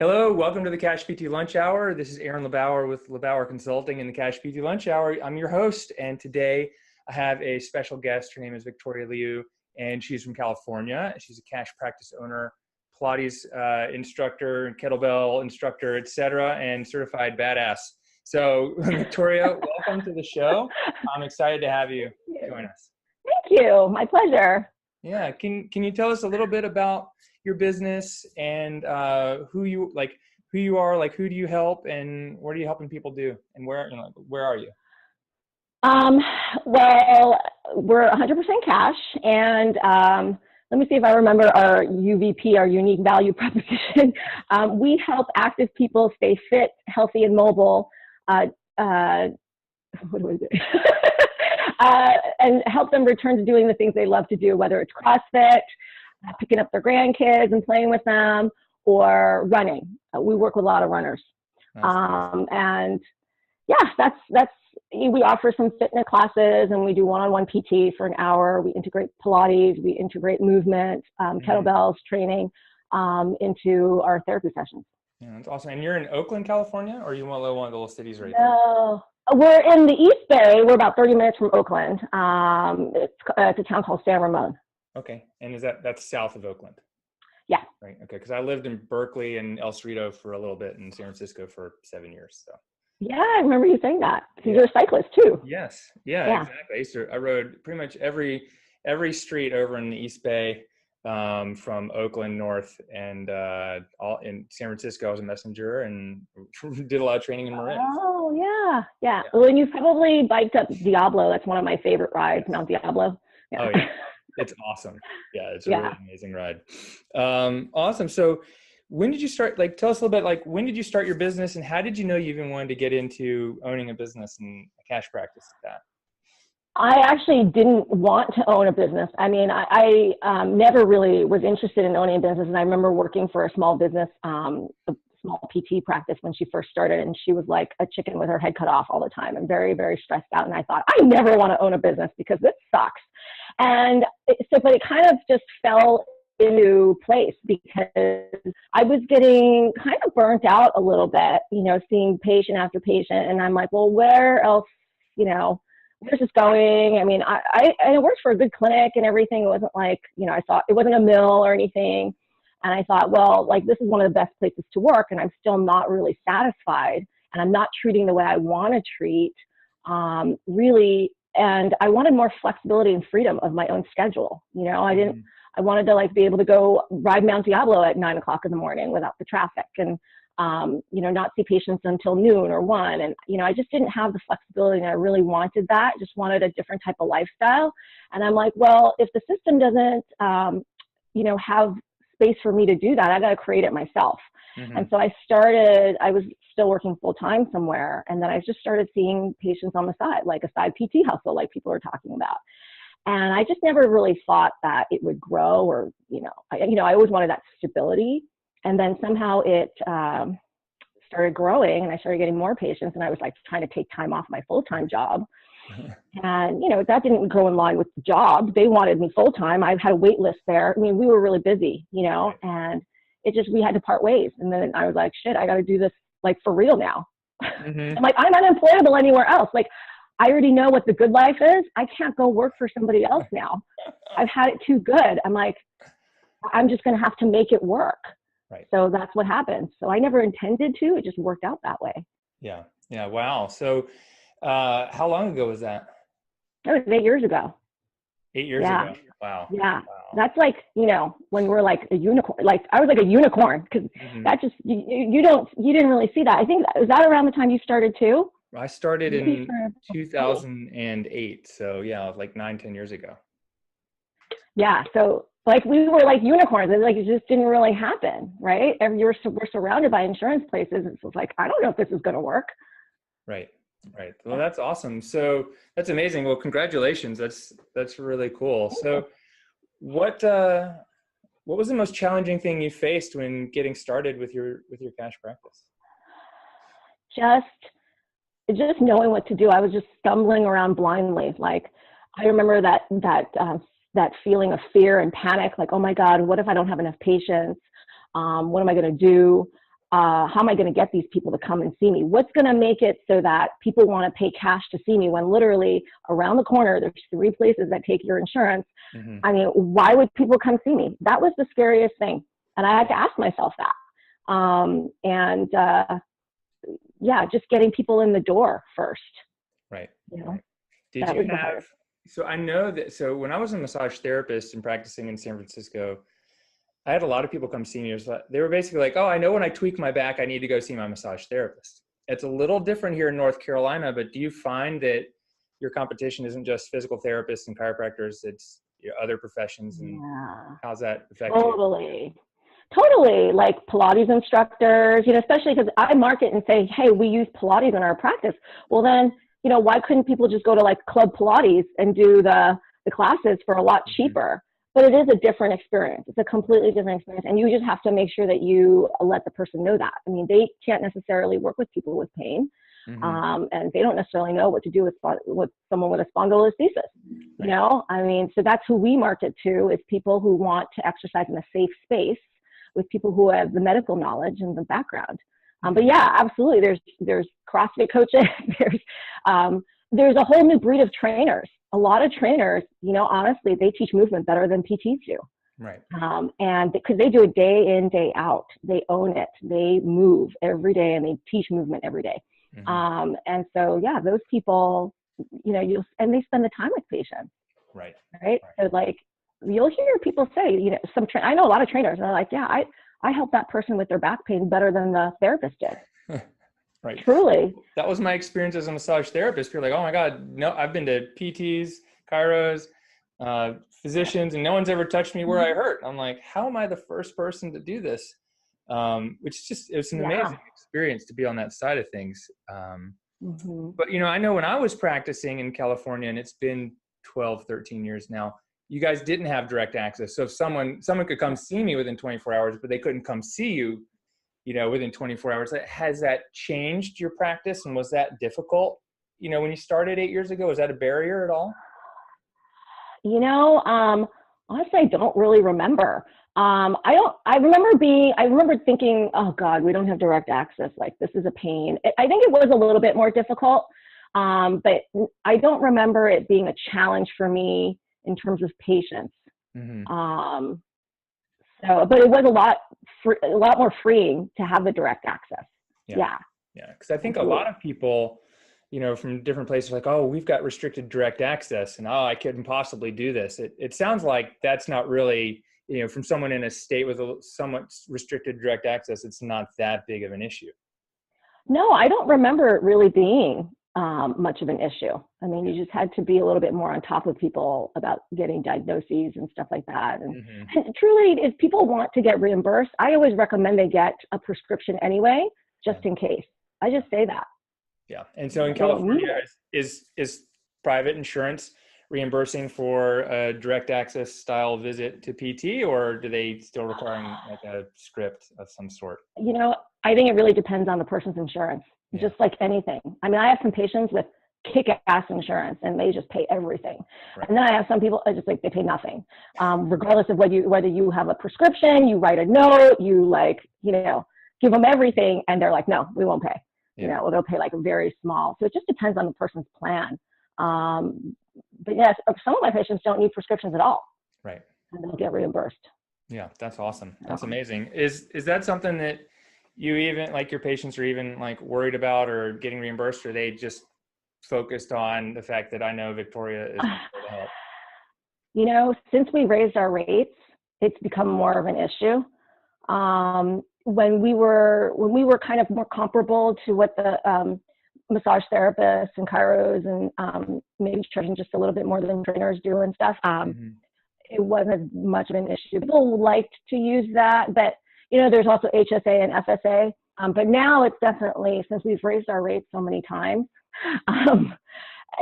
Hello, welcome to the CashPT Lunch Hour. This is Aaron LeBauer with LeBauer Consulting in the CashPT Lunch Hour. I'm your host, and today I have a special guest. Her name is Victoria Liu, and she's from California. She's a cash practice owner, Pilates instructor, Kettlebell instructor, etc., and certified badass. So, Victoria, welcome to the show. I'm excited to have you join us. Thank you. My pleasure. Yeah. Can you tell us a little bit about your business and who you are, like who do you help and what are you helping people do and where are you? Well, we're 100% cash, and let me see if I remember our UVP, our unique value proposition. We help active people stay fit, healthy, and mobile. What do I do? And help them return to doing the things they love to do, whether it's CrossFit, picking up their grandkids and playing with them, or running. We work with a lot of runners. Nice. And yeah, we offer some fitness classes, and we do one-on-one PT for an hour. We integrate Pilates, we integrate movement, kettlebells training into our therapy sessions. Yeah, that's awesome. And you're in Oakland, California, or are you one of the little cities right No. We're in the East Bay. We're about 30 minutes from Oakland. It's a town called San Ramon. Okay. And that's south of Oakland? Yeah. Right. Okay. Because I lived in Berkeley and El Cerrito for a little bit and San Francisco for 7 years. So. Yeah, I remember you saying that. Because you're a cyclist too. Yes. Yeah, exactly. I rode pretty much every street over in the East Bay, from Oakland north, and all in San Francisco. I was a messenger and did a lot of training in Marin. Oh yeah. Well, and you probably biked up Diablo. That's one of my favorite rides, Mount Diablo. Yeah. Oh yeah, it's awesome. Yeah, it's a really amazing ride. Awesome. So when did you start? Tell us a little bit. When did you start your business, and how did you know you even wanted to get into owning a business and a cash practice like that? I actually didn't want to own a business. I mean, I never really was interested in owning a business. And I remember working for a small business, a small PT practice when she first started. And she was like a chicken with her head cut off all the time and very, very stressed out. And I thought, I never want to own a business because this sucks. And but it kind of just fell into place because I was getting kind of burnt out a little bit, seeing patient after patient. And I'm like, well, where else, where's this going? I mean, I worked for a good clinic and everything. It wasn't like, I thought it wasn't a mill or anything. And I thought, well, this is one of the best places to work, and I'm still not really satisfied, and I'm not treating the way I want to treat, really. And I wanted more flexibility and freedom of my own schedule. I wanted to be able to go ride Mount Diablo at 9 o'clock in the morning without the traffic, and not see patients until noon or 1. And, I just didn't have the flexibility, and I really wanted that. Just wanted a different type of lifestyle. And I'm like, well, if the system doesn't, have space for me to do that, I got to create it myself. Mm-hmm. And so I was still working full time somewhere. And then I just started seeing patients on the side, like a side PT hustle, like people are talking about. And I just never really thought that it would grow, or, I always wanted that stability. And then somehow it started growing, and I started getting more patients, and I was trying to take time off my full-time job. And, that didn't go in line with the job. They wanted me full-time. I had a wait list there. I mean, we were really busy, and we had to part ways. And then I was like, shit, I got to do this for real now. Mm-hmm. I'm unemployable anywhere else. I already know what the good life is. I can't go work for somebody else now. I've had it too good. I'm just going to have to make it work. Right. So that's what happened. So I never intended to. It just worked out that way. Yeah. Yeah. Wow. So how long ago was that? That was 8 years ago. 8 years ago. Wow. Yeah. Wow. That's when we're a unicorn. I was like a unicorn, because that just, you didn't really see that. I think, was that around the time you started too? I started in 2008. So yeah, 9-10 years ago. Yeah. So we were like unicorns. It just didn't really happen, right? We're surrounded by insurance places. It's I don't know if this is going to work. Right. Well, that's awesome. So that's amazing. Well, congratulations. That's really cool. So what was the most challenging thing you faced when getting started with your cash practice? Just knowing what to do. I was just stumbling around blindly. I remember that feeling of fear and panic, oh my God, what if I don't have enough patients? What am I going to do? how am I going to get these people to come and see me? What's going to make it so that people want to pay cash to see me when literally around the corner, there's 3 places that take your insurance. Mm-hmm. I mean, why would people come see me? That was the scariest thing. And I had to ask myself that. Yeah, just getting people in the door first. Right. You know, Right. Did you have, so I know that, so when I was a massage therapist and practicing in San Francisco, I had a lot of people come see me. They were basically like, oh, I know when I tweak my back, I need to go see my massage therapist. It's a little different here in North Carolina, but do you find that your competition isn't just physical therapists and chiropractors, it's other professions, and how's that affect you? Totally. Like Pilates instructors, especially because I market and say, hey, we use Pilates in our practice. Well, then, why couldn't people just go to like Club Pilates and do the classes for a lot cheaper? But it is a different experience. It's a completely different experience. And you just have to make sure that you let the person know that. I mean, they can't necessarily work with people with pain. And they don't necessarily know what to do with someone with a spondylolisthesis. I mean, so that's who we market to, is people who want to exercise in a safe space with people who have the medical knowledge and the background. But yeah, absolutely. There's CrossFit coaches. There's a whole new breed of trainers. A lot of trainers, honestly, they teach movement better than PTs do. Right. And because they do it day in, day out, they own it. They move every day and they teach movement every day. And so, yeah, those people, and they spend the time with patients. Right. So like, you'll hear people say, I know a lot of trainers, and they're like, yeah, I helped that person with their back pain better than the therapist did. Right. Truly. That was my experience as a massage therapist. You're like, oh my God, no, I've been to PTs, chiros, physicians, and no one's ever touched me where I hurt. I'm like, how am I the first person to do this? Which it was an amazing experience to be on that side of things. But, I know when I was practicing in California, and it's been 12, 13 years now, you guys didn't have direct access. So if someone could come see me within 24 hours, but they couldn't come see you, within 24 hours. Has that changed your practice? And was that difficult, when you started 8 years ago? Was that a barrier at all? Honestly, I don't really remember. I remember thinking, oh God, we don't have direct access. Like, this is a pain. I think it was a little bit more difficult. But I don't remember it being a challenge for me in terms of patients. But it was a lot more freeing to have the direct access. Yeah. Because I think a lot of people, from different places, like, oh, we've got restricted direct access, and oh, I couldn't possibly do this. It sounds like that's not really, from someone in a state with a somewhat restricted direct access, it's not that big of an issue. No, I don't remember it really being much of an issue. I mean, you just had to be a little bit more on top of people about getting diagnoses and stuff like that. And truly, if people want to get reimbursed, I always recommend they get a prescription anyway, just in case. I just say that. Yeah. And so in California, is private insurance reimbursing for a direct access style visit to PT, or do they still requiring like a script of some sort? I think it really depends on the person's insurance. Just like anything. I mean, I have some patients with kick-ass insurance and they just pay everything. Right. And then I have some people they pay nothing. Regardless of whether you have a prescription, you write a note, you give them everything, and they're like, no, we won't pay. Or they'll pay like a very small. So it just depends on the person's plan. But yes, some of my patients don't need prescriptions at all. Right. And they'll get reimbursed. Yeah, that's awesome. That's amazing. Is that something that you even, like, your patients are even like worried about or getting reimbursed, or are they just focused on the fact that I know Victoria is going to help? Since we raised our rates, it's become more of an issue. When we were kind of more comparable to what the massage therapists and chiros and maybe charging just a little bit more than trainers do and stuff, it wasn't as much of an issue. People liked to use that, but there's also HSA and FSA. But now it's definitely, since we've raised our rates so many times,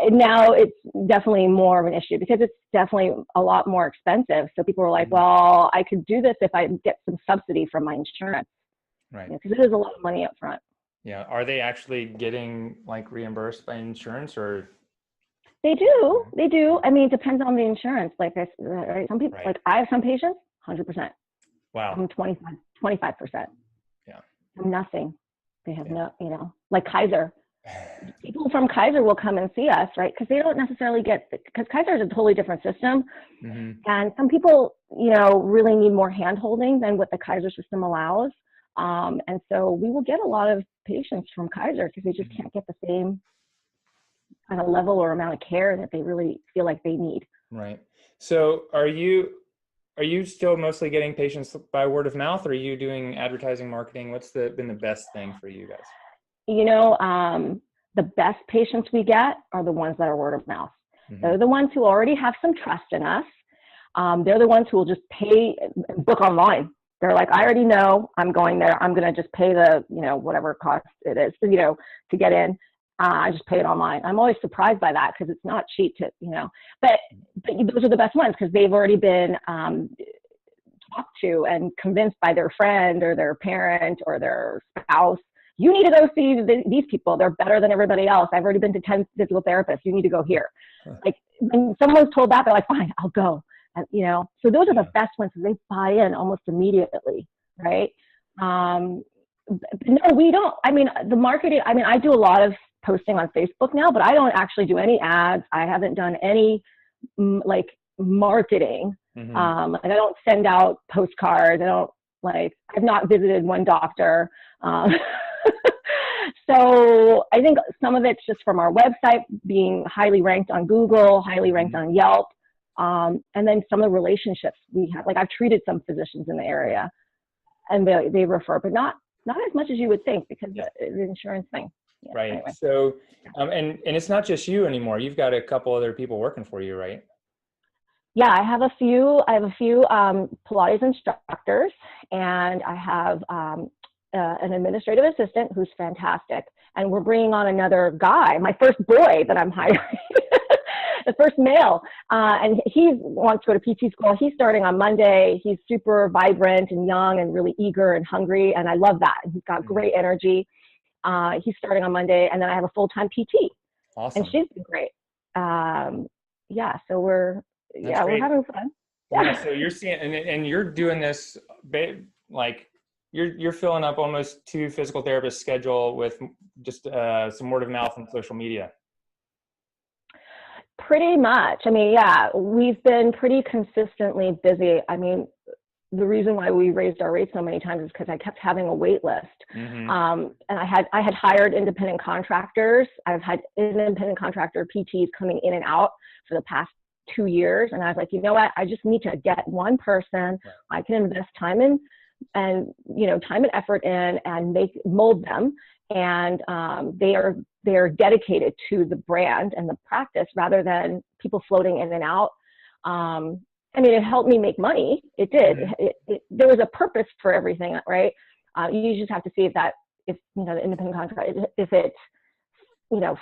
now it's definitely more of an issue because it's definitely a lot more expensive. So people are like, well, I could do this if I get some subsidy from my insurance. Right. Because it is a lot of money up front. Yeah. Are they actually getting like reimbursed by insurance, or? They do. I mean, it depends on the insurance. Like I said, right? Some people, like I have some patients, 100%. Wow. Some 25%. Yeah. nothing. They have Yeah. no, like Kaiser. People from Kaiser will come and see us, right? Because they don't necessarily because Kaiser is a totally different system. Mm-hmm. And some people, really need more hand holding than what the Kaiser system allows. And so we will get a lot of patients from Kaiser because they just can't get the same kind of level or amount of care that they really feel like they need. Right. So are you still mostly getting patients by word of mouth, or are you doing advertising, marketing? What's been the best thing for you guys? The best patients we get are the ones that are word of mouth. Mm-hmm. They're the ones who already have some trust in us. They're the ones who will just pay, book online. They're like, I already know I'm going there. I'm going to just pay the, whatever cost it is, to get in. I just pay it online. I'm always surprised by that because it's not cheap but those are the best ones because they've already been talked to and convinced by their friend or their parent or their spouse. You need to go see these people. They're better than everybody else. I've already been to 10 physical therapists. You need to go here. Like when someone's told that, they're like, fine, I'll go. And, so those are the best ones because they buy in almost immediately, right? No, we don't. I mean, the marketing, I do a lot of posting on Facebook now, but I don't actually do any ads. I haven't done any marketing. Mm-hmm. I don't send out postcards. I've not visited one doctor. So I think some of it's just from our website being highly ranked on Google, highly ranked on Yelp. And then some of the relationships we have, I've treated some physicians in the area and they refer, but not as much as you would think because the insurance thing. Yeah, right. Anyway. So, and it's not just you anymore. You've got a couple other people working for you, right? Yeah, I have a few Pilates instructors, and I have an administrative assistant who's fantastic. And we're bringing on another guy, my first boy that I'm hiring, the first male. And he wants to go to PT school. He's starting on Monday. He's super vibrant and young and really eager and hungry. And I love that. And he's got great energy. He's starting on Monday. And then I have a full-time PT. Awesome. And she's been great. So we're having fun. Yeah. So you're seeing, and you're doing this, you're filling up almost 2 physical therapists schedule with just some word of mouth and social media. Pretty much. We've been pretty consistently busy. The reason why we raised our rates so many times is because I kept having a wait list. Mm-hmm. And I had hired independent contractors. I've had independent contractor PTs coming in and out for the past 2 years. And I was like, you know what? I just need to get one person I can invest time in and, time and effort in and mold them. And they are dedicated to the brand and the practice rather than people floating in and out. It helped me make money. It did. Mm-hmm. There was a purpose for everything, right? You just have to see if the independent contract, if it,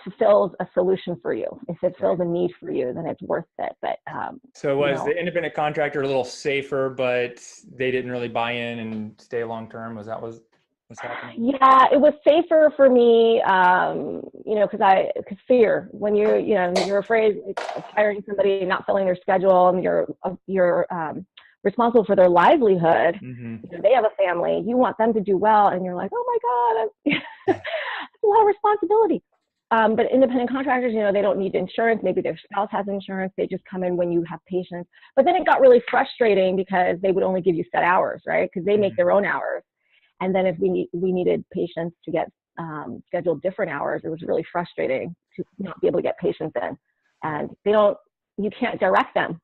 fulfills a solution for you. If it fills a need for you, then it's worth it. But so was the independent contractor a little safer, but they didn't really buy in and stay long term? Was that what's happening? Yeah, it was safer for me, because fear. When you're afraid of hiring somebody, not filling their schedule, and you're responsible for their livelihood. Mm-hmm. They have a family. You want them to do well, and you're like, oh my God, that's a lot of responsibility. But independent contractors, they don't need insurance. Maybe their spouse has insurance. They just come in when you have patients. But then it got really frustrating because they would only give you set hours, right? Because they make their own hours. And then if we needed patients to get scheduled different hours, it was really frustrating to not be able to get patients in. And you can't direct them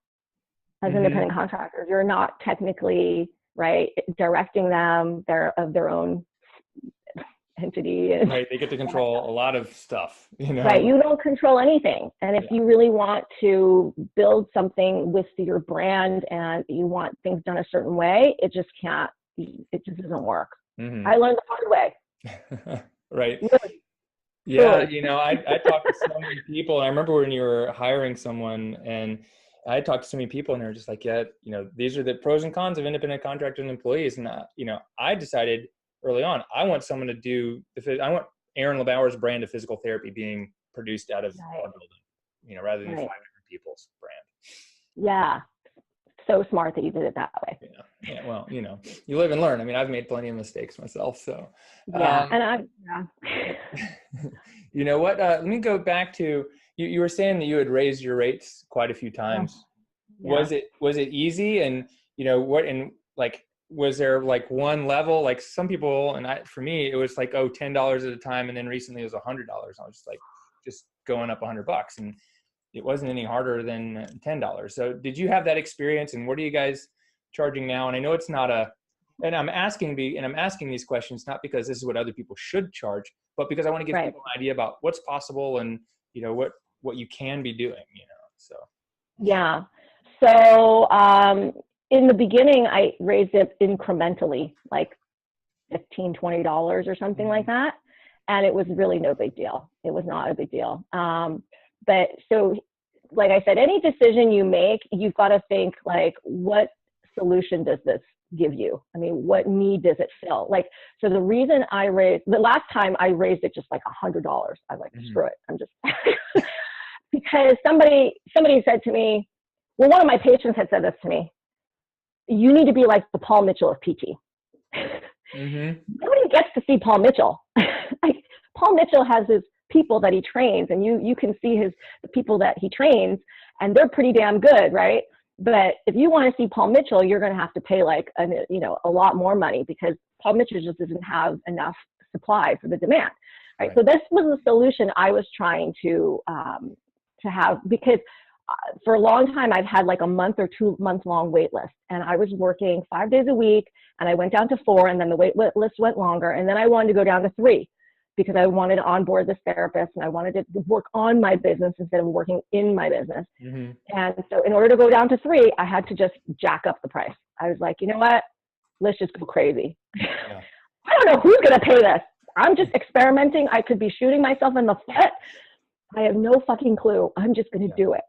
as independent contractors. You're not technically, right, directing them. They're of their own entity. Right, they get to control a lot of stuff, Right, you don't control anything. And if you really want to build something with your brand and you want things done a certain way, it just doesn't work. Mm-hmm. I learned the hard way. Right. Really. Yeah, Really. I talked to so many people. I remember when you were hiring someone, and I talked to so many people, and they were just like, these are the pros and cons of independent contractors and employees. And I decided early on, I want someone to do I want Aaron LeBauer's brand of physical therapy being produced out of our building, rather than 5 different people's brand. Yeah. so smart that you did it that way. Yeah. Well, you know, you live and learn. I mean, I've made plenty of mistakes myself. So, Yeah. you know what, let me go back to, you were saying that you had raised your rates quite a few times. Yeah. Was it easy? And, you know, like, was there like one level, like some people, and for me, it was like, oh, $10 at a time. And then recently it was $100. I was just like, just going up $100, and it wasn't any harder than $10. So did you have that experience, and what are you guys charging now? And I know it's not and I'm asking these questions, not because this is what other people should charge, but because I want to give people an idea about what's possible and, you know, what you can be doing, you know, so. Yeah. So, in the beginning, I raised it incrementally, like $15, $20 or something like that. And it was really no big deal. It was not a big deal. But so, like I said, any decision you make, you've got to think like, what solution does this give you? I mean, what need does it fill? Like, so the reason the last time I raised it just like $100, I was like, screw it. I'm just, because somebody said to me, well, one of my patrons had said this to me, you need to be like the Paul Mitchell of PT. Nobody gets to see Paul Mitchell. Like, Paul Mitchell has his people that he trains, and you can see the people that he trains, and they're pretty damn good, right? But if you want to see Paul Mitchell, you're going to have to pay like a lot more money, because Paul Mitchell just doesn't have enough supply for the demand, right? So this was the solution I was trying to have, because for a long time I've had like a month or 2 month long wait list, and I was working 5 days a week, and I went down to 4, and then the wait list went longer, and then I wanted to go down to 3 because I wanted to onboard this therapist, and I wanted to work on my business instead of working in my business. And so in order to go down to 3, I had to just jack up the price. I was like, you know what, let's just go crazy. I don't know who's going to pay this. I'm just experimenting. I could be shooting myself in the foot. I have no fucking clue. I'm just going to do it.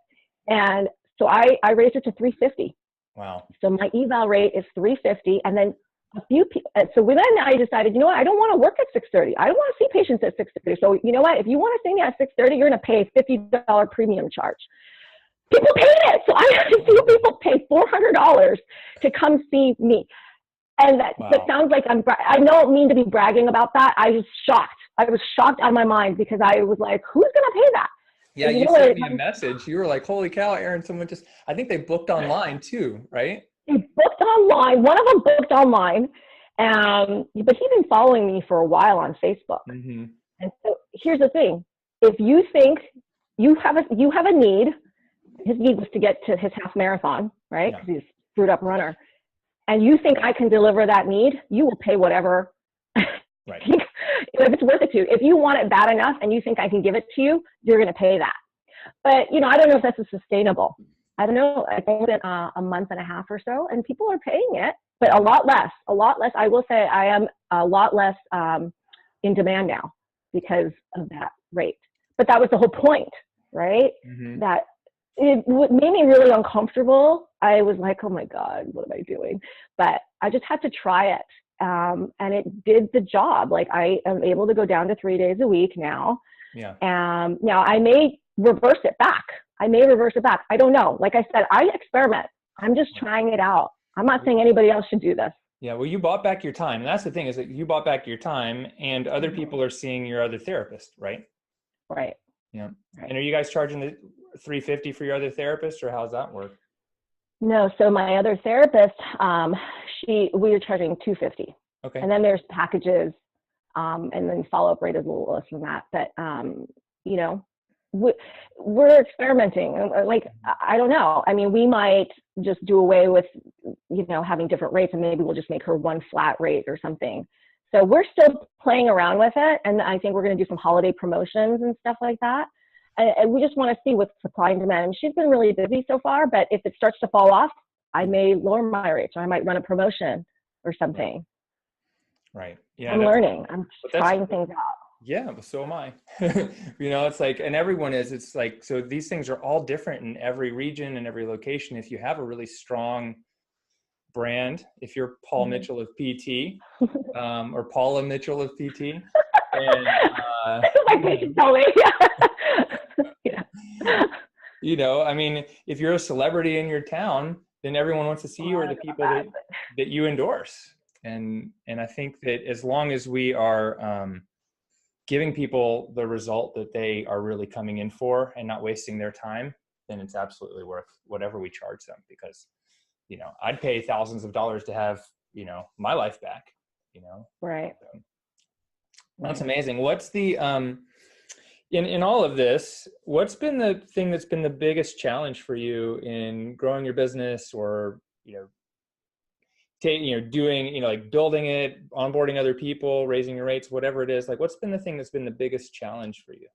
And so I raised it to $350. Wow. So my eval rate is $350. And then a few people, so then I decided, you know what, I don't want to work at 6:30. I don't want to see patients at 6:30. So you know what, if you want to see me at 6:30, you're going to pay a $50 premium charge. People paid it. So I had to see people pay $400 to come see me. And that sounds like I don't mean to be bragging about that. I was shocked. I was shocked out of my mind, because I was like, who's going to pay that? Yeah, you sent me a message. You were like, holy cow, Erin, I think they booked online too, right? They booked online. One of them booked online. But he's been following me for a while on Facebook. And so here's the thing. If you think you have a need, his need was to get to his half marathon, right? Because he's a screwed up runner. And you think I can deliver that need, you will pay whatever. If it's worth it to you. If you want it bad enough and you think I can give it to you, you're going to pay that. But, you know, I don't know if that's sustainable. I don't know. I think it's been a month and a half or so, and people are paying it, but a lot less. I will say I am a lot less in demand now because of that rate. But that was the whole point, right? That it made me really uncomfortable. I was like, oh my God, what am I doing? But I just had to try it. And it did the job. Like, I am able to go down to 3 days a week now. Now I may reverse it back. I don't know. Like I said, I experiment. I'm just trying it out. I'm not saying anybody else should do this. Yeah. Well, you bought back your time. And that's the thing, is that you bought back your time, and other people are seeing your other therapist, right? Right. Yeah. Right. And are you guys charging the $350 for your other therapist, or how does that work? No. So my other therapist, we were charging $250. Okay. And then there's packages, and then follow-up rate is a little less than that. But, you know, we're experimenting. Like, I don't know. I mean, we might just do away with, you know, having different rates, and maybe we'll just make her one flat rate or something. So we're still playing around with it. And I think we're going to do some holiday promotions and stuff like that. And we just want to see what's supply and demand. And she's been really busy so far, but if it starts to fall off, I may lower my rates, or I might run a promotion or something. Right. Yeah. I'm learning. I'm trying things out. Yeah. So am I. You know, it's like, and everyone is, it's like, so these things are all different in every region and every location. If you have a really strong brand, if you're Paul Mitchell of PT, or Paula Mitchell of PT, and, my patient told me. you know, I mean, if you're a celebrity in your town, then everyone wants to see you are the people that you endorse. And I think that as long as we are giving people the result that they are really coming in for and not wasting their time, then it's absolutely worth whatever we charge them, because, you know, I'd pay thousands of dollars to have, you know, my life back, you know? Right. So, that's amazing. What's the, in all of this, what's been the thing that's been the biggest challenge for you in growing your business, or, you know, doing, you know, like building it, onboarding other people, raising your rates, whatever it is? Like, what's been the thing that's been the biggest challenge for you?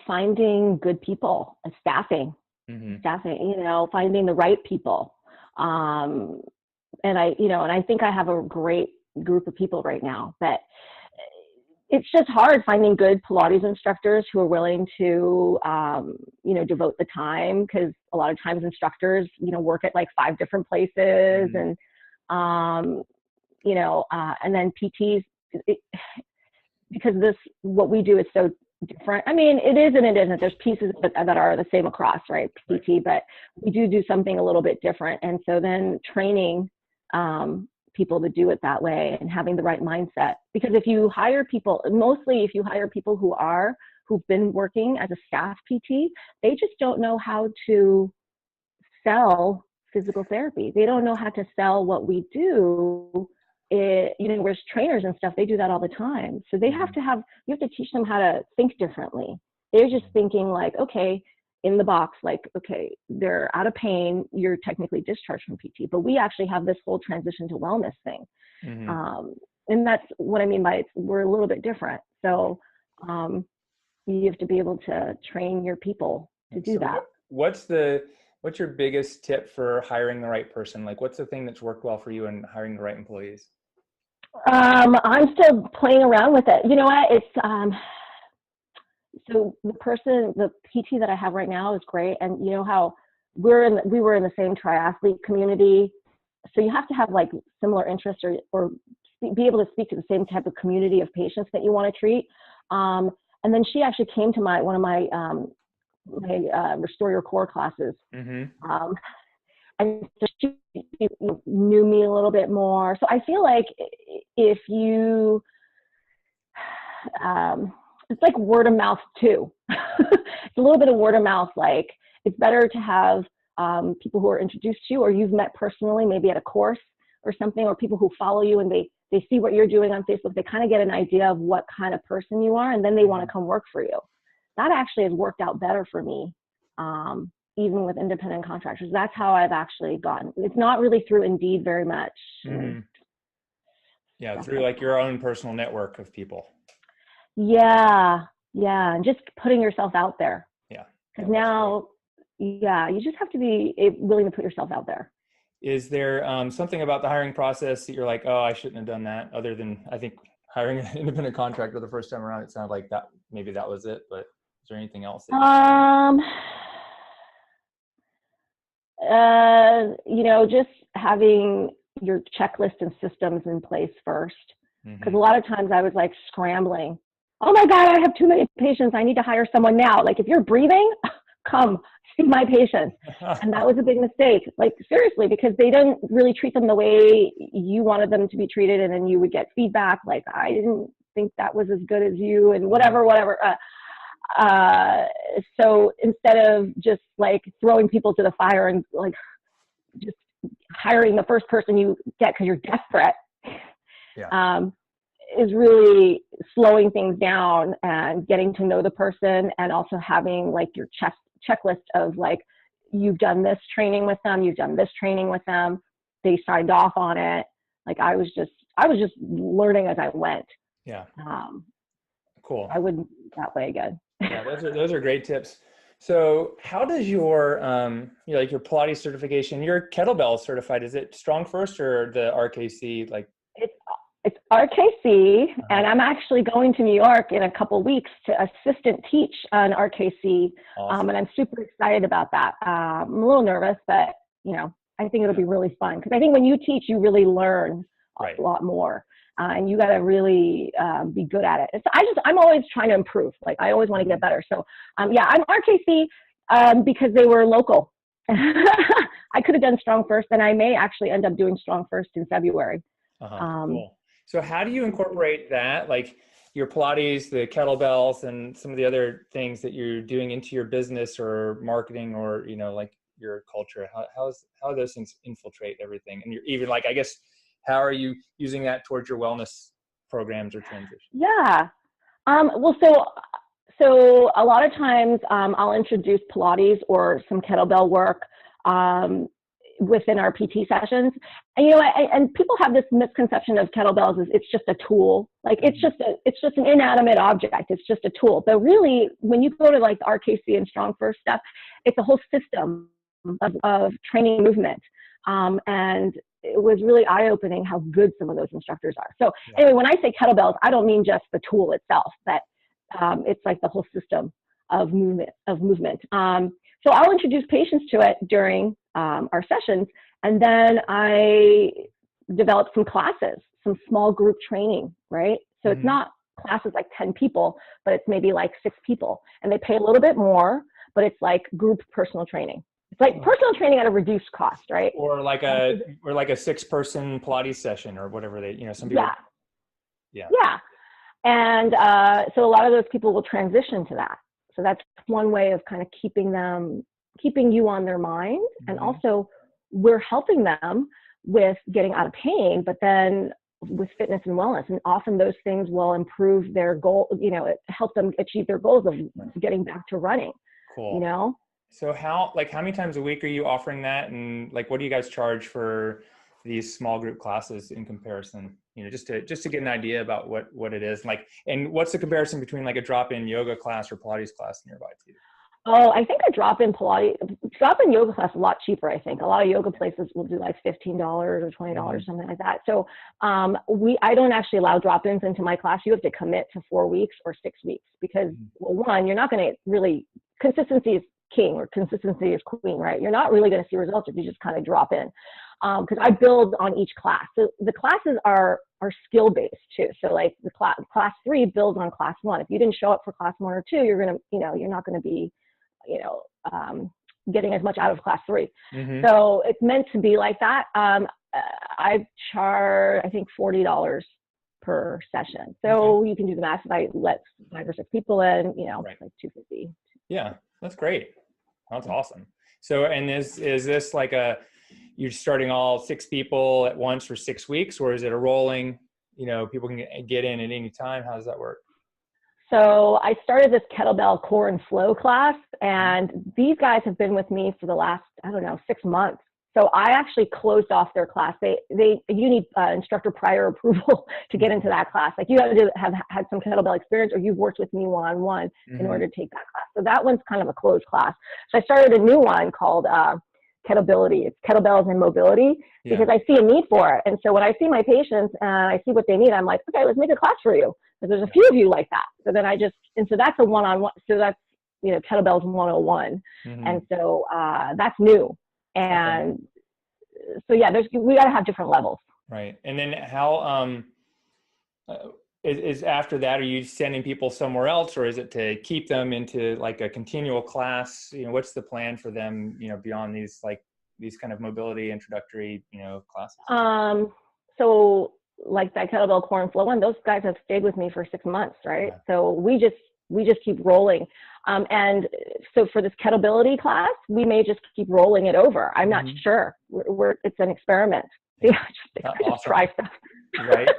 Finding good people, staffing, you know, finding the right people. And I think I have a great group of people right now, but it's just hard finding good Pilates instructors who are willing to, you know, devote the time, because a lot of times instructors, you know, work at like 5 different places, and, you know, and then PTs, because what we do is so different. I mean, it is and it isn't. There's pieces that are the same across, right? PT, but we do something a little bit different. And so then training, people to do it that way, and having the right mindset, because if you hire people, mostly if you hire people who've been working as a staff PT, they just don't know how to sell physical therapy. They don't know how to sell what we do. You know, whereas trainers and stuff, they do that all the time. So you have to teach them how to think differently. They're just thinking like, okay, in the box, like, okay, they're out of pain, you're technically discharged from PT, but we actually have this whole transition to wellness thing. And that's what I mean by we're a little bit different. So you have to be able to train your people to do that. What's your biggest tip for hiring the right person? Like, what's the thing that's worked well for you in hiring the right employees? I'm still playing around with it. You know what? It's, so the PT that I have right now is great. And you know how we were in the same triathlete community. So you have to have like similar interests, or be able to speak to the same type of community of patients that you want to treat. And then she actually came to one of my Restore Your Core classes. And so she knew me a little bit more. So I feel like if you, it's like word of mouth too. It's a little bit of word of mouth. Like, it's better to have people who are introduced to you, or you've met personally, maybe at a course or something, or people who follow you and they see what you're doing on Facebook. They kind of get an idea of what kind of person you are, and then they want to come work for you. That actually has worked out better for me, even with independent contractors. That's how I've actually gotten. It's not really through Indeed very much. Yeah, through like your own personal network of people. Yeah, and just putting yourself out there. Yeah. Because now, you just have to be willing to put yourself out there. Is there something about the hiring process that you're like, oh, I shouldn't have done that? Other than, I think, hiring an independent contractor the first time around, it sounded like that maybe that was it. But is there anything else? You know, just having your checklist and systems in place first. Because a lot of times I was like scrambling. Oh my God, I have too many patients. I need to hire someone now. Like, if you're breathing, come see my patients. And that was a big mistake. Like, seriously, because they didn't really treat them the way you wanted them to be treated. And then you would get feedback like, I didn't think that was as good as you, and whatever. So instead of just like throwing people to the fire and like just hiring the first person you get because you're desperate, is really slowing things down and getting to know the person, and also having like your checklist of like, you've done this training with them, you've done this training with them, they signed off on it. Like, I was just learning as I went. Yeah. Cool. I wouldn't that way again. Yeah, those are great tips. So how does your like your Pilates certification, your Kettlebell certified, is it Strong First or the RKC? Like, it's RKC, and I'm actually going to New York in a couple weeks to assistant teach on RKC. Awesome. And I'm super excited about that. I'm a little nervous, but you know, I think it'll be really fun, because I think when you teach, you really learn a lot more, and you got to really be good at it. I'm always trying to improve. Like, I always want to get better. So yeah, I'm RKC because they were local. I could have done strong first, and I may actually end up doing strong first in February. Cool. So how do you incorporate that, like your Pilates, the kettlebells, and some of the other things that you're doing into your business or marketing, or, you know, like your culture? How do those things infiltrate everything? And you're even like, I guess, how are you using that towards your wellness programs or transition? Yeah. Well, so a lot of times I'll introduce Pilates or some kettlebell work within our PT sessions. And, you know, and people have this misconception of kettlebells is it's just a tool. Like it's just an inanimate object. It's just a tool. But really, when you go to like the RKC and Strong First stuff, it's a whole system of training movement. And it was really eye-opening how good some of those instructors are. So anyway, when I say kettlebells, I don't mean just the tool itself, but it's like the whole system of movement. So I'll introduce patients to it during our sessions, and then I develop some classes, some small group training, right? So it's not classes like 10 people, but it's maybe like 6 people, and they pay a little bit more, but it's like group personal training. It's like personal training at a reduced cost, right? Or like a 6-person Pilates session or whatever they, you know, some people. Yeah. And so a lot of those people will transition to that. So that's one way of kind of keeping you on their mind. And also we're helping them with getting out of pain, but then with fitness and wellness. And often those things will improve their goal, you know, help them achieve their goals of getting back to running. Cool. You know? So how many times a week are you offering that? And like, what do you guys charge for these small group classes in comparison? You know, just to get an idea about what it is like, and what's the comparison between like a drop-in yoga class or Pilates class nearby to you? Oh, I think a drop-in yoga class is a lot cheaper. I think a lot of yoga places will do like $15 or $20, something like that. So I don't actually allow drop-ins into my class. You have to commit to 4 weeks or 6 weeks because, well, one, you're not going to really, consistency is king or consistency is queen, right? You're not really going to see results if you just kind of drop in. Because I build on each class. So the classes are skill-based too. So like the class 3 builds on class 1. If you didn't show up for class 1 or 2, you're not going to be, getting as much out of class 3. So it's meant to be like that. I charge, I think, $40 per session. So you can do the math. If I let 5 or 6 people in, like $250. Yeah, that's great. That's awesome. So, and is this like you're starting all 6 people at once for 6 weeks, or is it a rolling, people can get in at any time? How does that work? So I started this kettlebell core and flow class, and these guys have been with me for the last, 6 months. So I actually closed off their class. You need instructor prior approval to get into that class. Like you have to have had some kettlebell experience, or you've worked with me one-on-one in order to take that class. So that one's kind of a closed class. So I started a new one called Kettlability. It's kettlebells and mobility, because I see a need for it. And so when I see my patients and I see what they need, I'm like, okay, let's make a class for you. Because there's a few of you like that. So then so that's a one-on-one. So that's, kettlebells 101. And so that's new. And so, we got to have different levels. Right. And then how, is after that, are you sending people somewhere else, or is it to keep them into like a continual class? What's the plan for them, beyond these kind of mobility introductory, classes? So like that kettlebell core and flow one, those guys have stayed with me for 6 months. Right. Yeah. So we just keep rolling. And so for this kettlability class, we may just keep rolling it over. I'm not sure. It's an experiment. I just try stuff. Right.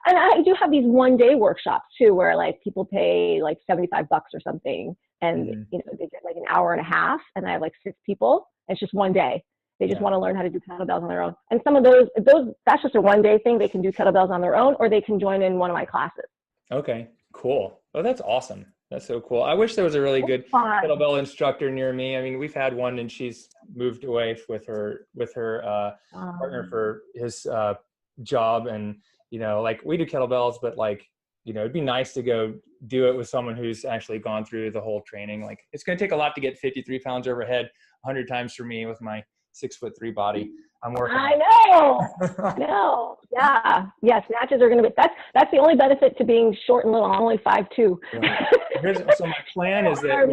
And I do have these one-day workshops too, where like people pay like $75 or something, and they get like an hour and a half, and I have like 6 people. It's just one day. They just want to learn how to do kettlebells on their own. And some of those that's just a one-day thing. They can do kettlebells on their own, or they can join in one of my classes. Okay, cool. Oh, that's awesome. That's so cool. I wish there was a really good kettlebell instructor near me. I mean, we've had one, and she's moved away with her partner for his job, and we do kettlebells, but it'd be nice to go do it with someone who's actually gone through the whole training. Like, it's going to take a lot to get 53 pounds overhead 100 times for me with my 6'3" body. I'm working. I know. Yeah. Snatches are going to be, that's the only benefit to being short and little. I'm only 5'2". Yeah. So my plan is that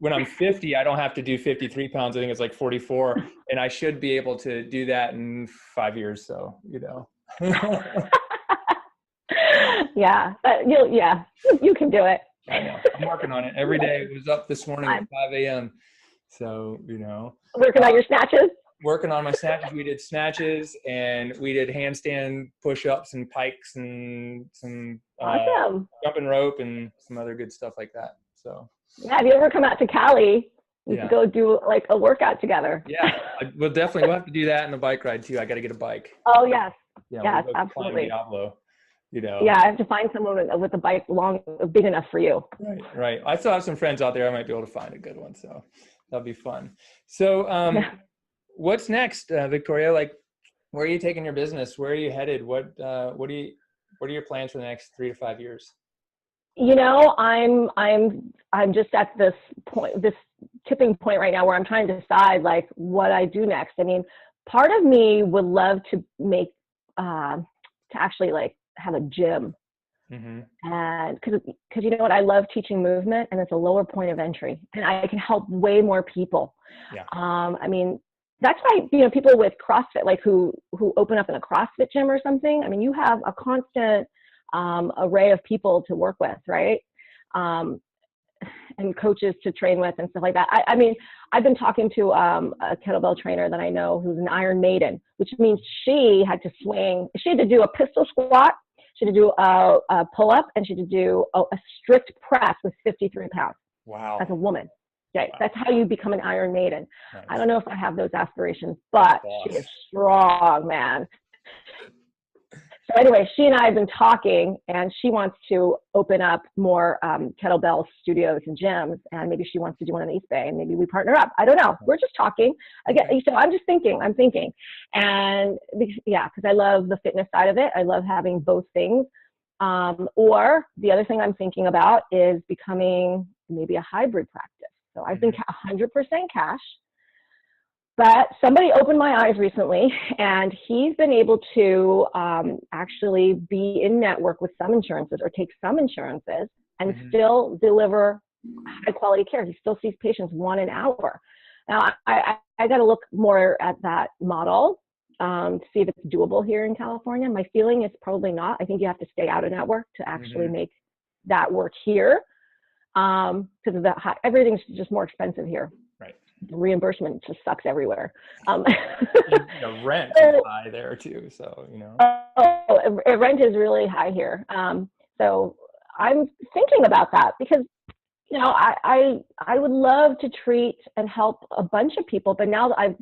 when I'm 50, I don't have to do 53 pounds. I think it's like 44, and I should be able to do that in 5 years. So, you know. Yeah, but you can do it. I know. I'm working on it every day. I was up this morning at 5 a.m. So, you know. Working on your snatches? Working on my snatches. We did snatches, and we did handstand push-ups and pikes and some Awesome. jumping rope and some other good stuff like that. So. Yeah, if you ever come out to Cali, we could go do like a workout together. Yeah, we'll have to do that and a bike ride too. I got to get a bike. Oh yes. Yeah, yes, we'll absolutely. Diablo, you know. Yeah, I have to find someone with a bike big enough for you. Right. I still have some friends out there. I might be able to find a good one, so that'll be fun. So, what's next, Victoria? Like, where are you taking your business? Where are you headed? What are your plans for the next 3 to 5 years? You know, I'm just at this point, this tipping point right now where I'm trying to decide like what I do next. I mean, part of me would love to make to actually like have a gym. Mm-hmm. And because you know what, I love teaching movement, and it's a lower point of entry, and I can help way more people. Yeah. I mean, that's why, you know, people with CrossFit, like who open up in a CrossFit gym or something. I mean, you have a constant array of people to work with, right? And coaches to train with and stuff like that. I mean, I've been talking to a kettlebell trainer that I know who's an Iron Maiden, which means she had to do a pistol squat, she had to do a pull-up, and she had to do a strict press with 53 pounds. Wow. As a woman. Okay, wow. That's how you become an Iron Maiden. Nice. I don't know if I have those aspirations, but she is strong, man. So anyway, she and I have been talking, and she wants to open up more kettlebell studios and gyms, and maybe she wants to do one in East Bay, and maybe we partner up. I don't know. We're just talking. Again, so I'm thinking. And yeah, because I love the fitness side of it. I love having both things. Or the other thing I'm thinking about is becoming maybe a hybrid practice. So I've been 100% cash. But somebody opened my eyes recently, and he's been able to actually be in network with some insurances or take some insurances and still deliver high quality care. He still sees patients 1 an hour. Now, I got to look more at that model to see if it's doable here in California. My feeling is probably not. I think you have to stay out of network to actually make that work here, because of everything's just more expensive here. Reimbursement just sucks everywhere. Rent is high there too, so you know. Rent is really high here. So I'm thinking about that because, you know, I would love to treat and help a bunch of people, but now that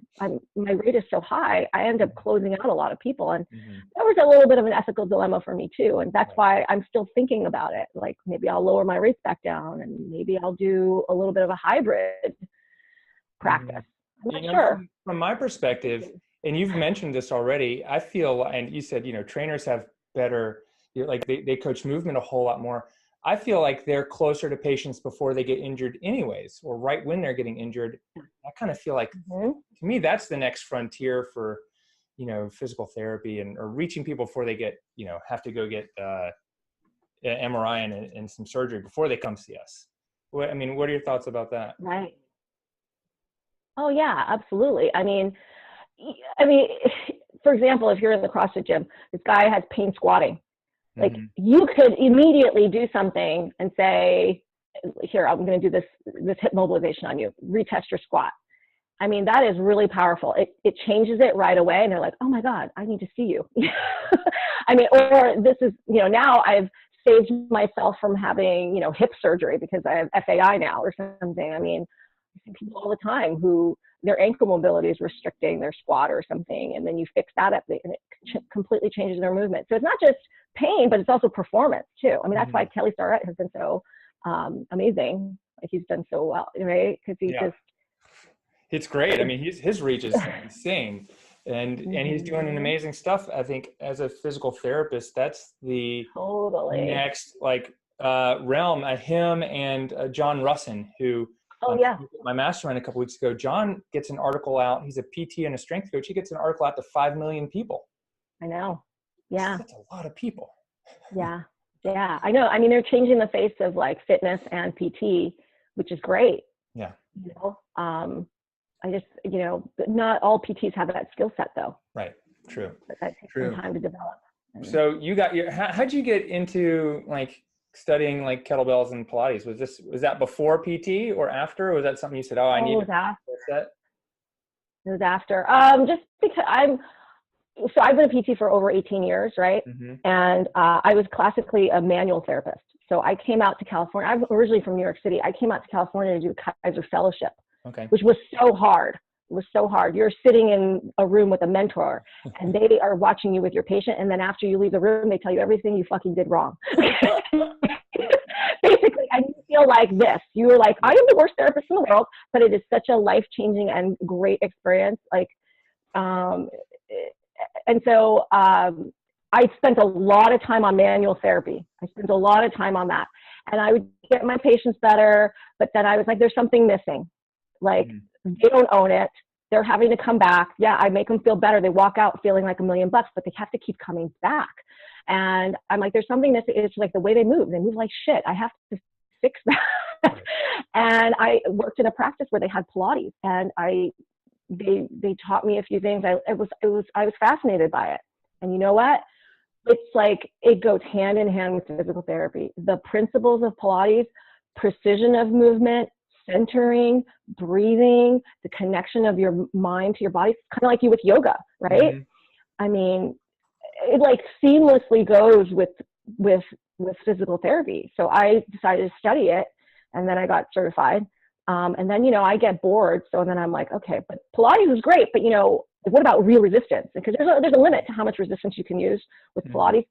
my rate is so high, I end up closing out a lot of people, and that was a little bit of an ethical dilemma for me too. And that's why I'm still thinking about it. Like maybe I'll lower my rates back down, and maybe I'll do a little bit of a hybrid practice. I'm not sure. From my perspective, and you've mentioned this already, I feel, and you said, you know, trainers have better, like they coach movement a whole lot more. I feel like they're closer to patients before they get injured anyways, or right when they're getting injured. I kind of feel like, to me, that's the next frontier for, you know, physical therapy or reaching people before they get, you know, have to go get MRI and some surgery before they come see us. What are your thoughts about that? Right. Oh yeah, absolutely. I mean, for example, if you're in the CrossFit gym, this guy has pain squatting. Like you could immediately do something and say, here, I'm going to do this hip mobilization on you, retest your squat. I mean, that is really powerful. It changes it right away. And they're like, oh my God, I need to see you. I mean, or this is, you know, now I've saved myself from having, you know, hip surgery because I have FAI now or something. I mean, I see people all the time who their ankle mobility is restricting their squat or something, and then you fix that up and it completely changes their movement. So it's not just pain, but it's also performance too. I mean, that's why Kelly Starrett has been so amazing. Like he's done so well, right? Because it's great. I mean, his reach is insane, and he's doing an amazing stuff. I think as a physical therapist, that's the next realm. Him and John Russin, who my mastermind a couple weeks ago. John gets an article out. He's a PT and a strength coach. He gets an article out to 5 million people. I know. Yeah. That's a lot of people. Yeah. I know. I mean, they're changing the face of like fitness and PT, which is great. Yeah. You know, I just, not all PTs have that skill set though. Right. True. That takes some True. time to develop. So you got how'd you get into like studying like kettlebells and Pilates? Was that before PT or after? Or was that something you said, oh, I need Oh, to set? it was after. Just because I've been a PT for over 18 years, right? Mm-hmm. And I was classically a manual therapist. So I came out to California. I'm originally from New York City. I came out to California to do Kaiser Fellowship, Okay. which was so hard. It was so hard. You're sitting in a room with a mentor, and they are watching you with your patient. And then after you leave the room, they tell you everything you fucking did wrong. Basically, and you feel like this. You were like, I am the worst therapist in the world, but it is such a life-changing and great experience. Like, and so I spent a lot of time on manual therapy. I spent a lot of time on that. And I would get my patients better, but then I was like, there's something missing. Like, they don't own it. They're having to come back. Yeah, I make them feel better. They walk out feeling like $1 million, but they have to keep coming back. And I'm like, there's something missing. It's like the way they move. They move like shit. I have to fix that. And I worked in a practice where they had Pilates, and they taught me a few things. I was fascinated by it. And you know what? It's like it goes hand in hand with physical therapy. The principles of Pilates, precision of movement, centering, breathing, the connection of your mind to your body. It's kind of like you with yoga, right? Mm-hmm. I mean, it like seamlessly goes with physical therapy. So I decided to study it, and then I got certified. And then, I get bored. So then I'm like, okay, but Pilates is great, but what about real resistance? Because there's a limit to how much resistance you can use with Pilates.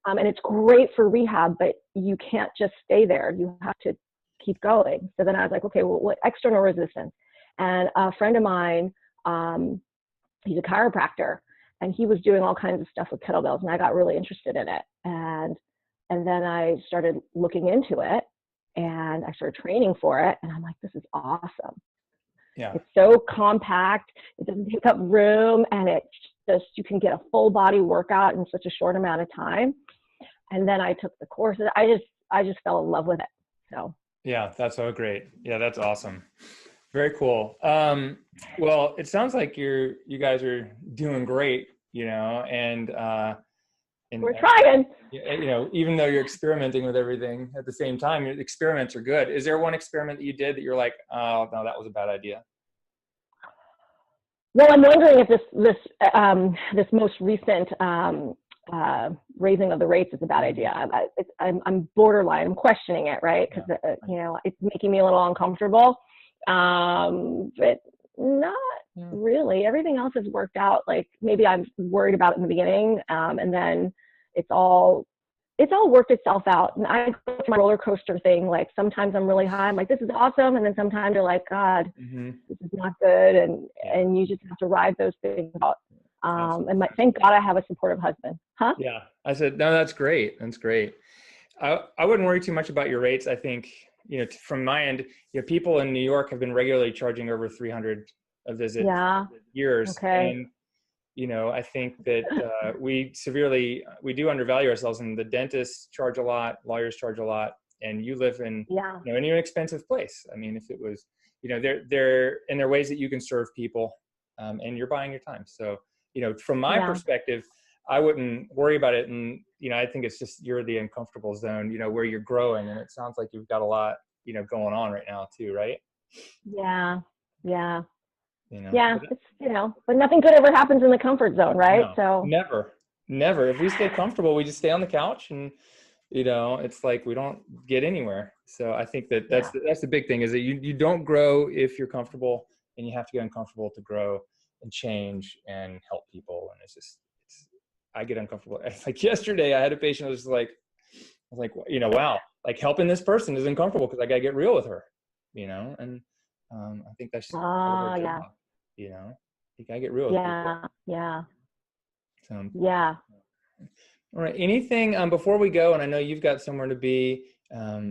And it's great for rehab, but you can't just stay there. You have to keep going. So then I was like, okay, well, what external resistance? And a friend of mine, he's a chiropractor, and he was doing all kinds of stuff with kettlebells, and I got really interested in it. And then I started looking into it, and I started training for it, and I'm like, this is awesome. Yeah. It's so compact, it doesn't take up room, and it's just, you can get a full body workout in such a short amount of time. And then I took the courses. I just fell in love with it. So yeah, that's so great. Yeah, that's awesome. Very cool. Well, it sounds like you guys are doing great, and we're trying. Even though you're experimenting with everything at the same time, your experiments are good. Is there one experiment that you did that you're like, oh no, that was a bad idea? Well, I'm wondering if this most recent raising of the rates is a bad idea. I'm borderline. I'm questioning it, right? Because it's making me a little uncomfortable. But not really. Everything else has worked out. Like, maybe I'm worried about it in the beginning, and then it's all worked itself out. And I go through my roller coaster thing. Like, sometimes I'm really high. I'm like, this is awesome. And then sometimes you're like, God, this is not good. And you just have to ride those things out. And thank God I have a supportive husband. Huh? Yeah. I said, no, that's great. That's great. I wouldn't worry too much about your rates. I think, from my end, people in New York have been regularly charging over 300 a visit for years. Okay. And, I think that we do undervalue ourselves, and the dentists charge a lot, lawyers charge a lot, and you live in, in an expensive place. I mean, if it was, there are ways that you can serve people, and you're buying your time. So, from my perspective, I wouldn't worry about it. And, I think it's just, you're the uncomfortable zone, where you're growing. And it sounds like you've got a lot, going on right now too, right? Yeah. Yeah. But, it's, but nothing good ever happens in the comfort zone, right? No, So never. If we stay comfortable, we just stay on the couch, and, it's like, we don't get anywhere. So I think that's the big thing, is that you don't grow if you're comfortable, and you have to get uncomfortable to grow and change and help people. And I get uncomfortable. Like yesterday, I had a patient who was like, wow, like helping this person is uncomfortable because I got to get real with her, and I think that's part of our job, you got to get real with people. Yeah. So, yeah. All right. Anything before we go, and I know you've got somewhere to be,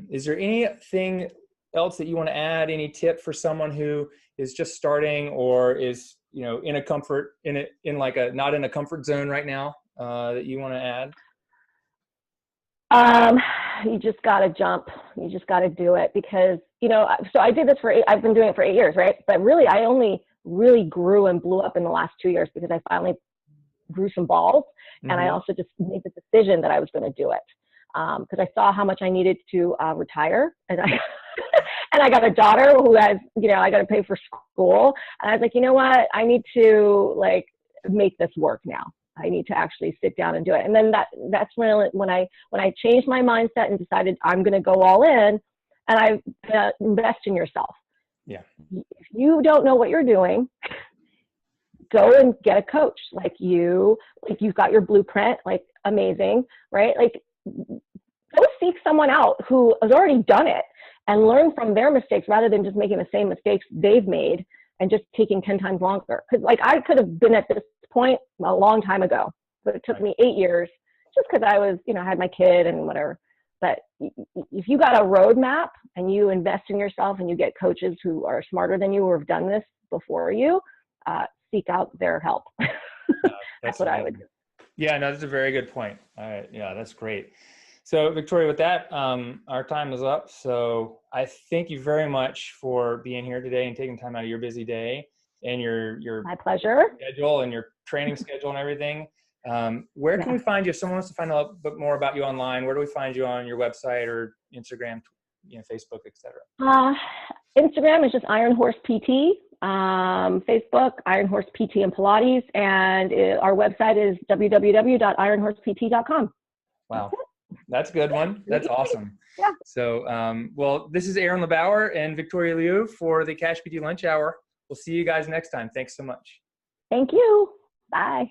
is there anything else that you want to add? Any tip for someone who is just starting, or is, in a comfort, not in a comfort zone right now, that you want to add? You just got to jump. You just got to do it because, so I did this I've been doing it for 8 years, right? But really, I only really grew and blew up in the last 2 years because I finally grew some balls. Mm-hmm. And I also just made the decision that I was going to do it. Because I saw how much I needed to retire. And I got a daughter who has, I got to pay for school. And I was like, you know what? I need to make this work now. I need to actually sit down and do it. And then that's when I changed my mindset and decided I'm going to go all in, and I invest in yourself. Yeah. If you don't know what you're doing, go and get a coach. You've got your blueprint, amazing, right? Go seek someone out who has already done it and learn from their mistakes rather than just making the same mistakes they've made and just taking 10 times longer. Because I could have been at this point a long time ago, but it took me 8 years just because I was, had my kid and whatever. But if you got a roadmap and you invest in yourself and you get coaches who are smarter than you or have done this before you, seek out their help. That's what I would do. Yeah, no, that's a very good point. Yeah, that's great. So Victoria, with that, our time is up. So I thank you very much for being here today and taking time out of your busy day and your my pleasure schedule and your training schedule and everything. Where can we find you? If someone wants to find out a bit more about you online, where do we find you on your website or Instagram, Facebook, etc.? Instagram is just Iron Horse PT. Facebook, Iron Horse PT and Pilates, and our website is www.ironhorsept.com. Wow. That's a good one. That's awesome. Yeah. So, well, this is Aaron LeBauer and Victoria Liu for the CashPT Lunch Hour. We'll see you guys next time. Thanks so much. Thank you. Bye.